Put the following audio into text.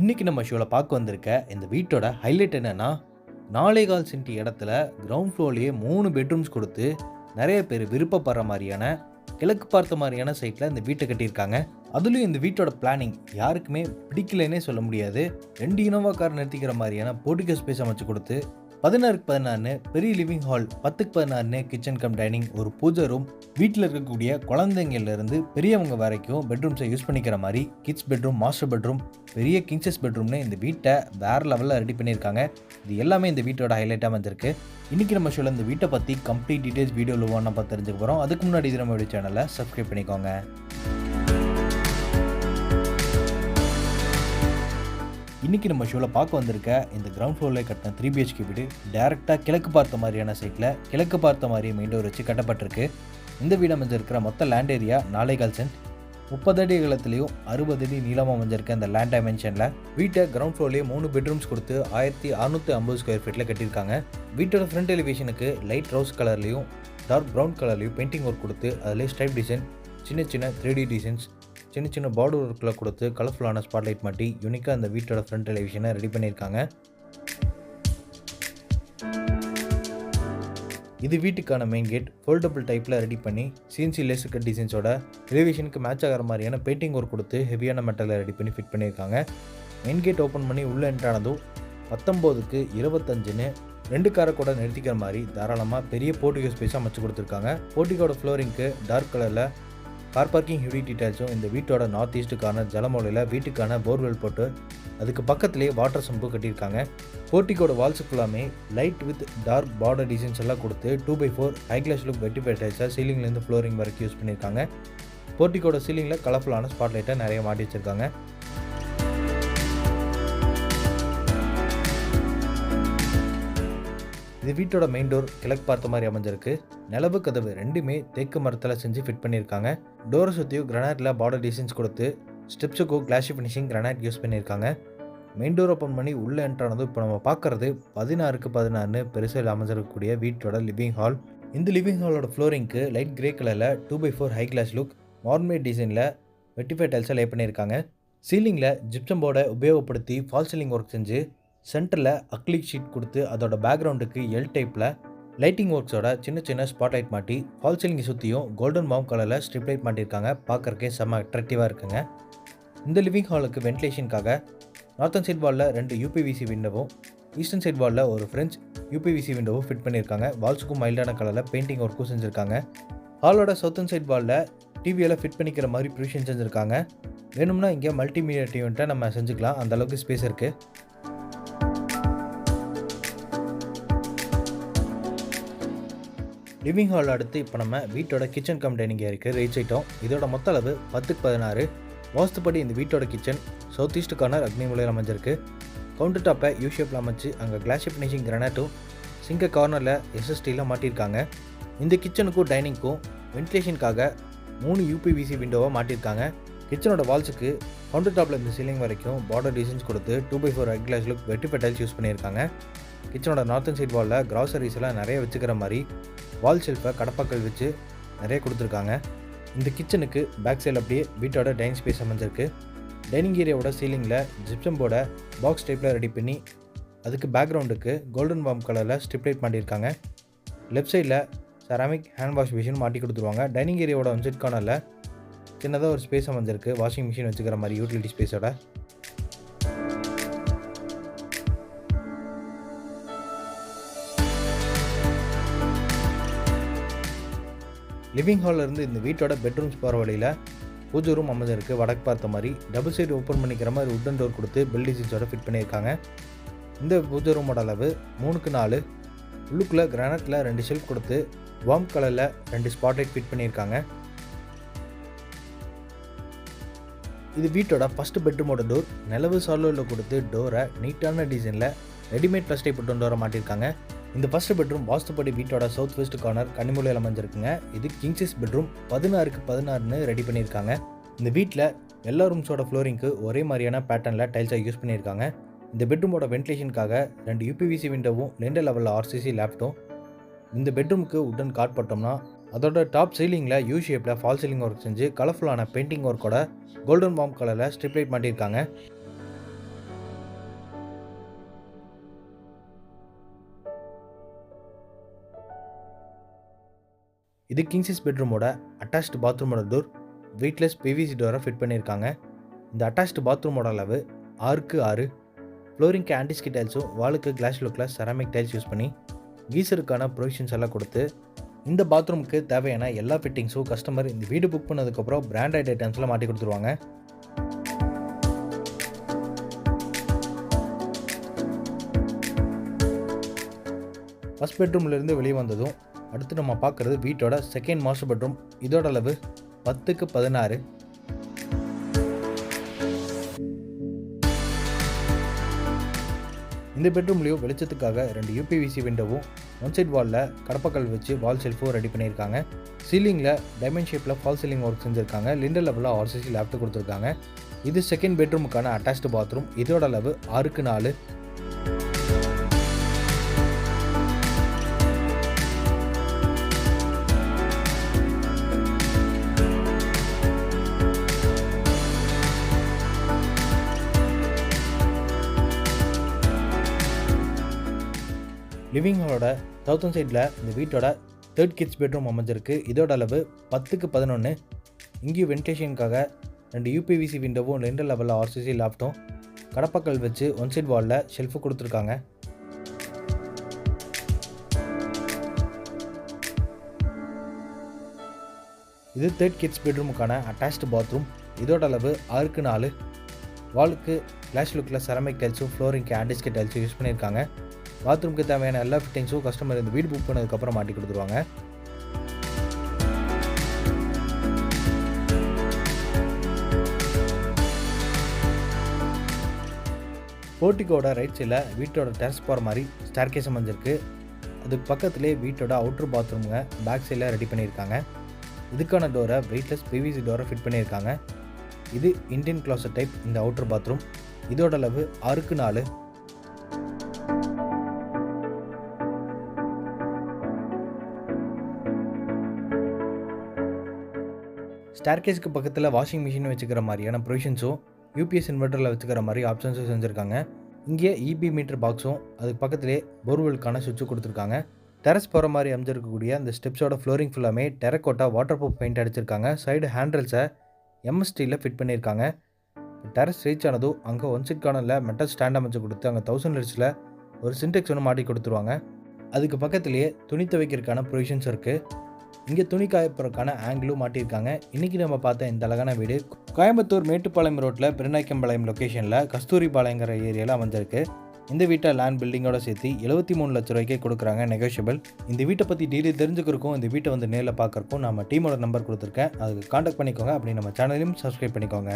இன்னைக்கு நம்ம ஷோல பார்க்க வந்திருக்க இந்த வீட்டோட ஹைலைட் என்னன்னா, 4.25 சென்ட் இடத்துல கிரவுண்ட் ஃப்ளோர்லயே 3 பெட்ரூம்ஸ் குடுத்து, நெறைய பேர் விருப்பப்படுற மாரியான, கிழக்கு பார்த்த மாரியான சைட்ல இந்த வீட்ட கட்டியிருக்காங்க. அதுலயும் இந்த வீட்டோட பிளானிங் யாருக்குமே பிடிக்கலன்னே சொல்ல முடியாது. 2 இனோவா கார் நிறுத்திக்கிற மாரியான போர்டிகோ ஸ்பேஸ் அமைச்சு குடுத்து, 16க்கு 16 பெரிய லிவிங் ஹால், 10க்கு 16 கிச்சன் கம் டைனிங், ஒரு பூஜை ரூம், வீட்ல இருக்கக்கூடிய குழந்தைங்கள்ல இருந்து பெரியவங்க வரைக்கும் பெட்ரூம்ஸை யூஸ் பண்ணிக்கிற மாதிரி கிட்ஸ் பெட்ரூம், மாஸ்டர் பெட்ரூம், பெரிய கிங் சைஸ் பெட்ரூம்னு இந்த வீட்டை வேற லெவலில் ரெடி பண்ணியிருக்காங்க. இது எல்லாமே இந்த வீட்டோட ஹைலைட்டாக வந்திருக்கு. இன்னைக்கு நம்ம ஷோல இந்த வீட்டை பற்றி கம்ப்ளீட் டீடைல்ஸ் வீடியோவில் ஒவ்வொன்றா பார்த்து தெரிஞ்சுக்க போகிறோம். அதுக்கு முன்னாடி இது நம்மளுடைய சேனலை சப்ஸ்கிரைப் பண்ணிக்கோங்க. இன்றைக்கி நம்ம ஷோவில் பார்க்க வந்திருக்க இந்த கிரவுண்ட் ஃப்ளோரில் கட்டின 3 BHK வீடு டேரெக்டாக கிழக்கு பார்த்த மாதிரியான சைட்டில் கிழக்கு பார்த்த மாதிரி மெயின் டோர் வச்சு கட்டப்பட்டிருக்கு. இந்த வீடு அமைஞ்சிருக்கிற மொத்த லேண்ட் ஏரியா 4.25 சென்ட், 30 அடி அகலத்துலேயும் 60 அடி நீளமாக அமைஞ்சிருக்க இந்த லேண்ட் டைமென்ஷனில் வீட்டை கிரவுண்ட் ஃப்ளோர்லேயே 3 பெட்ரூம்ஸ் கொடுத்து 1650 ஸ்கொயர் ஃபீட்டில் கட்டியிருக்காங்க. வீட்டோட ஃப்ரண்ட் எலிவேஷனுக்கு லைட் ரோஸ் கலர்லேயும் டார்க் ப்ரௌன் கலர்லேயும் பெயிண்டிங் ஒர்க் கொடுத்து அதிலே ஸ்ட்ரைப் டிசைன், சின்ன சின்ன 3D டிசைன்ஸ், சின்ன சின்ன பார்டர் ஒர்க்கில் கொடுத்து கலர்ஃபுல்லான ஸ்பாட்லைட் மாட்டி யூனிக்காக அந்த வீட்டோட ஃப்ரண்ட் டெலிவிஷனை ரெடி பண்ணியிருக்காங்க. இது வீட்டுக்கான மெயின் கேட் ஃபோல்டபுள் டைப்பில் ரெடி பண்ணி சிஎன்சி லேசர் கட் டிசைன்ஸோட எலிவேஷனுக்கு மேட்ச் ஆகிற மாதிரியான பெயிண்டிங் ஒர்க் கொடுத்து ஹெவியான மெட்டலில் ரெடி பண்ணி ஃபிட் பண்ணியிருக்காங்க. மெயின் கேட் ஓப்பன் பண்ணி உள்ளே என்ட்ரானதும் 19க்கு 25ன்னு 2 காரை கூட நிறுத்திக்கிற மாதிரி தாராளமாக பெரிய போர்டிகோ ஸ்பேஸ் அமைச்சு கொடுத்துருக்காங்க. போர்டிகோட ஃப்ளோரிங்க்கு டார்க் கலரில் கார் பார்க்கிங் ஹெவி டீடைல்ஸும் இந்த வீட்டோட நார்த் ஈஸ்ட் கார்னர் ஜலமூலையில் வீட்டுக்கான போர்வெல் போட்டு அதுக்கு பக்கத்துலேயே வாட்டர் சம்பு கட்டியிருக்காங்க. போர்ட்டிக்கோட வால்ஸு ஃபுல்லாமே light with dark border designs எல்லாம் கொடுத்து 2x4 high class look vitrified டைல்ஸாக சீலிங்லேருந்து ஃப்ளோரிங் வரைக்கும் யூஸ் பண்ணியிருக்காங்க. போர்ட்டிக்கோட சீலிங்கில் கலர்ஃபுல்லான ஸ்பாட்லைட்டை நிறைய மாட்டி வச்சுருக்காங்க. இது வீட்டோட மெயின் டோர் கிழக்கு பார்த்த மாதிரி அமைஞ்சிருக்கு. நிலவு கதவு ரெண்டுமே தேக்கு மரத்தில் செஞ்சு ஃபிட் பண்ணியிருக்காங்க. டோரை சுற்றியும் கிரானைட்டில் பார்டர் டிசைன்ஸ் கொடுத்து ஸ்டெப்ஸுக்கும் கிளாஷி ஃபினிஷிங் கிரானைட் யூஸ் பண்ணியிருக்காங்க. மெயின் டோர் ஓப்பன் பண்ணி உள்ளே என்ட்ரானதும் இப்போ நம்ம பார்க்குறது 16க்கு 16 பெருசில் அமைஞ்சிருக்கக்கூடிய வீட்டோட லிவிங் ஹால். இந்த லிவிங் ஹாலோட ஃப்ளோரிங்க்கு லைட் கிரே கலரில் 2x4 ஹை கிளாஸ் லுக் மார்மேட் டிசைனில் வெட்டிஃபைட் டைல்ஸை லே பண்ணியிருக்காங்க. சீலிங்கில் ஜிப்சம் போர்டை உபயோகப்படுத்தி ஃபால் சீலிங் ஒர்க் செஞ்சு சென்டரில் அக்லிக் ஷீட் கொடுத்து அதோட பேக்ரவுண்டுக்கு எல் டைப்பில் லைட்டிங் ஒர்க்ஸோட சின்ன சின்ன ஸ்பாட்லைட் மாட்டி ஃபால் சீலிங்கை சுற்றியும் கோல்டன் ப்ரவுன் கலரில் ஸ்ட்ரிப் லைட் மாட்டியிருக்காங்க. பார்க்குறக்கே செம்ம அட்ராக்டிவாக இருக்குங்க. இந்த லிவிங் ஹாலுக்கு வென்டிலேஷனுக்காக நார்த்தன் சைட் வாலில் 2 யூபிவிசி விண்டோவும் ஈஸ்டர்ன் சைட் வாலில் ஒரு ஃப்ரெஞ்ச் யூபிவிசி விண்டோவும் ஃபிட் பண்ணியிருக்காங்க. வால்ஸுக்கும் மைல்டான கலரில் பெயிண்டிங் ஒர்க்கும் செஞ்சுருக்காங்க. ஹாலோட சவுத்தன் சைட் வாலில் டிவியெல்லாம் ஃபிட் பண்ணிக்கிற மாதிரி ப்ரொவிஷன் செஞ்சுருக்காங்க. வேணும்னா இங்கே மல்டிமீடியா டிவின்ட்டை நம்ம செஞ்சுக்கலாம், அந்தளவுக்கு ஸ்பேஸ் இருக்குது. லிவிங் ஹால் அடுத்து இப்போ நம்ம வீட்டோட கிச்சன் கம் டைனிங் ஏரியாவுக்கு ரீச் ஆகிட்டோம். இதோட மொத்த அளவு 10க்கு 16. வாஸ்துப்படி இந்த வீட்டோட கிச்சன் சவுத் ஈஸ்ட் கார்னர் அக்னி மூலையில் அமைஞ்சிருக்கு. கவுண்டர் டாப்பை யூ ஷேப்பில் அமைச்சு அங்கே கிளாஷி ஃபினிஷிங் கிரானைட்டும் சிங்க கார்னரில் எஸ்எஸ்டியில் மாட்டியிருக்காங்க. இந்த கிச்சனுக்கும் டைனிங்க்கும் வென்டிலேஷனுக்காக 3 யூபிவிசி விண்டோவை மாட்டியிருக்காங்க. கிச்சனோட வால்ஸுக்கு கவுண்டர் டாப்பில் இந்த சீலிங் வரைக்கும் பார்டர் டிசைன்ஸ் கொடுத்து 2x4 high class look vitrified tiles use பண்ணியிருக்காங்க. கிச்சனோட நார்த்தன் சைட் வாலில் கிராசரிஸ் எல்லாம் நிறைய வச்சுக்கிற மாதிரி வால் ஷெல்ஃபை கடப்பாக்கள் வச்சு நிறைய கொடுத்துருக்காங்க. இந்த கிச்சனுக்கு பேக் சைடில் அப்படியே வீட்டோட டைனிங் ஸ்பேஸ் அமைஞ்சிருக்கு. டைனிங் ஏரியாவோட சீலிங்கில் ஜிப்சம் போர்டை பாக்ஸ் டைப்பில் ரெடி பண்ணி அதுக்கு பேக்ரவுண்டுக்கு கோல்டன் வார்ம் கலரில் ஸ்ட்ரிப் லைட் மாட்டியிருக்காங்க. லெஃப்ட் சைடில் செராமிக் ஹேண்ட் வாஷ் மிஷின் மாட்டி கொடுத்துருவாங்க. டைனிங் ஏரியாவோட ஒன்சைட் கார்னரில் சின்னதாக ஒரு ஸ்பேஸ் அமைஞ்சிருக்கு, வாஷிங் மிஷின் வச்சுக்கிற மாதிரி யூட்டிலிட்டி ஸ்பேஸோட. லிவிங் ஹாலில் இருந்து இந்த வீட்டோட பெட்ரூம்ஸ் போகிற வழியில் பூஜை ரூம் அமைஞ்சிருக்கு. வடக்கு பார்த்த மாதிரி டபுள் சைடு ஓப்பன் பண்ணிக்கிற மாதிரி உட்டன் டோர் கொடுத்து பெல் டிசைன்ஸோட ஃபிட் பண்ணியிருக்காங்க. இந்த பூஜை ரூமோட அளவு 3க்கு 4. உள்ளுக்குள்ளே கிரானைட்டில் 2 ஷெல்ஃப் கொடுத்து வார்ம் கலரில் 2 ஸ்பாட்லைட் ஃபிட் பண்ணியிருக்காங்க. இது வீட்டோட ஃபஸ்ட்டு பெட்ரூமோட டோர் நிலவு சாலோவில் கொடுத்து டோரை நீட்டான டிசைனில் ரெடிமேட் ப்ளஸ் டைப் உட்டன் டோரை மாட்டியிருக்காங்க. இந்த ஃபஸ்ட்டு பெட்ரூம் வாஸ்துப்படி வீட்டோட சவுத் வெஸ்ட் கார்னர் கன்னிமூலையில் அமைஞ்சிருக்குங்க. இது கிங் சைஸ் பெட்ரூம் 16க்கு 16 ரெடி பண்ணியிருக்காங்க. இந்த வீட்டில் எல்லா ரூம்ஸோட ஃப்ளோரிங்க்கு ஒரே மாதிரியான பேட்டர்னில் டைல்ஸை யூஸ் பண்ணியிருக்காங்க. இந்த பெட்ரூமோட வென்டிலேஷனுக்காக 2 யூபிவிசி விண்டோவும் 2 லெவலில் ஆர்சிசி லேப்டும். இந்த பெட்ரூமுக்கு உட்டன் காட் போட்டோம்னா அதோட டாப் சீலிங்கில் யூ ஷேப்பில் ஃபால் சீலிங் ஒர்க் செஞ்சு கலர்ஃபுல்லான பெயிண்டிங் ஒர்க்கோட கோல்டன் வார்ம் கலரில் ஸ்ட்ரிப் லைட் மாட்டியிருக்காங்க. இது கிங் சைஸ் பெட்ரூமோட அட்டாச்டு பாத்ரூமோட டோர் வெயிட்லெஸ் பிவிசி டோரை ஃபிட் பண்ணியிருக்காங்க. இந்த அட்டாச்டு பாத்ரூமோட அளவு 6க்கு 6. ஃப்ளோரிங்க்கு ஆன்டிஸ்கி டைல்ஸும் வாலுக்கு கிளாஸ் லுக்கில் செராமிக் டைல்ஸ் யூஸ் பண்ணி கீசருக்கான ப்ரொவிஷன்ஸ் எல்லாம் கொடுத்து இந்த பாத்ரூமுக்கு தேவையான எல்லா ஃபிட்டிங்ஸும் கஸ்டமர் இந்த வீடு புக் பண்ணதுக்கப்புறம் பிராண்டட் ஐட்டம்ஸில் மாட்டி கொடுத்துருவாங்க. ஃபர்ஸ்ட் பெட்ரூம்லேருந்து வெளியே வந்ததும் அடுத்து நம்ம பார்க்குறது வீட்டோட செகண்ட் மாஸ்டர் பெட்ரூம். இதோட அளவு 10க்கு 16. இந்த பெட்ரூம்லேயும் வெளிச்சத்துக்காக 2 யூபிவிசி விண்டோவும் ஒன் சைட் வாலில் கடப்பக்கல் வச்சு வால் ஷெல்ஃபும் ரெடி பண்ணியிருக்காங்க. சீலிங்கில் டைமண்ட் ஷேப்பில் ஃபால் சீலிங் ஒர்க் செஞ்சுருக்காங்க. லிண்டர் லெவலில் ஆர்சிசி லேப்ட் கொடுத்துருக்காங்க. இது செகண்ட் பெட்ரூமுக்கான அட்டாச்டு பாத்ரூம். இதோட அளவு 6க்கு 4. லிவிங் ஹாலோட சவுத்தன் சைடில் இந்த வீட்டோட தேர்ட் கிட்ஸ் பெட்ரூம் அமைஞ்சிருக்கு. இதோட அளவு 10க்கு 11. இங்கேயும் வென்டிலேஷனுக்காக 2 யூபிவிசி விண்டோவும் லிண்டர் லெவலில் ஆர்சிசி லேப்டும் கடப்பக்கல் வச்சு ஒன் சைட் வாலில் ஷெல்ஃபு கொடுத்துருக்காங்க. இது தேர்ட் கிட்ஸ் பெட்ரூமுக்கான அட்டாச்டு பாத்ரூம். இதோட அளவு 6க்கு 4. வாலுக்கு கிளாஸ் லுக்கில் செராமிக் டைல்ஸும் ஃப்ளோரிங்க்கு ஆன்டிஸ்கி டைல்ஸும் யூஸ் பண்ணியிருக்காங்க. பாத்ரூமுக்கு தேவையான எல்லா ஃபிட்டிங்ஸும் கஸ்டமர் இந்த வீடு புக் பண்ணதுக்கப்புறம் மாட்டி கொடுத்துருவாங்க. போர்ட்டிக்கோட ரைட் சைடில் வீட்டோட டெரஸ் போகிற மாதிரி ஸ்டேர்கேஸ் அமைஞ்சிருக்கு. அதுக்கு பக்கத்துலேயே வீட்டோட அவுட்ரு பாத்ரூமுங்க பேக் சைடில் ரெடி பண்ணியிருக்காங்க. இதுக்கான டோரை வெயிட்லெஸ் பிவிசி டோரை ஃபிட் பண்ணியிருக்காங்க. இது இந்தியன் க்ளாசட் டைப் இந்த அவுட்ரு பாத்ரூம். இதோட அளவு 6க்கு 4. ஸ்டேர்கேஸ்க்கு பக்கத்தில் வாஷிங் மிஷின் வச்சுக்கிற மாதிரியான ப்ரொவிஷன்ஸும் யூபிஎஸ் இன்வெர்ட்டரில் வச்சுக்கிற மாதிரி ஆப்ஷன்ஸும் செஞ்சுருக்காங்க. இங்கே இபி மீட்டர் பாக்ஸும் அதுக்கு பக்கத்துலேயே போர்வெலுக்கான சுவிட்சும் கொடுத்துருக்காங்க. டெரஸ் போகிற மாதிரி அமைஞ்சிருக்கக்கூடிய அந்த ஸ்டெப்ஸோட ஃப்ளோரிங் ஃபுல்லாமே டெரக்கோட்டா வாட்டர் ப்ரூஃப் பெயிண்ட் அடிச்சிருக்காங்க. சைடு ஹேண்டில்ஸை எம்எஸ்டியில் ஃபிட் பண்ணியிருக்காங்க. டெரஸ் ரீச் ஆனதும் அங்கே ஒன் சைட் கார்னரில் மெட்டல் ஸ்டாண்ட் அமைச்சு கொடுத்து அங்கே 1000 லிட்டர்ஸில் ஒரு சின்டெக்ஸ் ஒன்று மாட்டி கொடுத்துருவாங்க. அதுக்கு பக்கத்துலேயே துணி துவைக்கிறதுக்கான ப்ரொவிஷன்ஸ் இருக்குது. இங்கே துணி காயப்படுறதுக்கான ஆங்கிளும் மாட்டியிருக்காங்க. இன்றைக்கி நம்ம பார்த்த இந்த அழகான வீடு கோயம்புத்தூர் மேட்டுப்பாளையம் ரோட்டில் பெருநாய்க்கம்பாளையம் லொக்கேஷனில் கஸ்தூரிபாளையங்கிற ஏரியாவில் அமைஞ்சிருக்கு. இந்த வீட்டை லேண்ட் பில்டிங்கோட சேர்த்து 73 லட்ச ரூபாய்க்கே கொடுக்குறாங்க, நெகோஷியபிள். இந்த வீட்டை பற்றி டீட்டெயில் தெரிஞ்சுக்கிறக்கும் இந்த வீட்டை வந்து நேரில் பார்க்குறக்கும் நம்ம டீமோட நம்பர் கொடுத்துருக்கேன். அதுக்கு காண்டாக்ட் பண்ணிக்கோங்க. அப்படி நம்ம சேனலையும் சப்ஸ்கிரைப் பண்ணிக்கோங்க.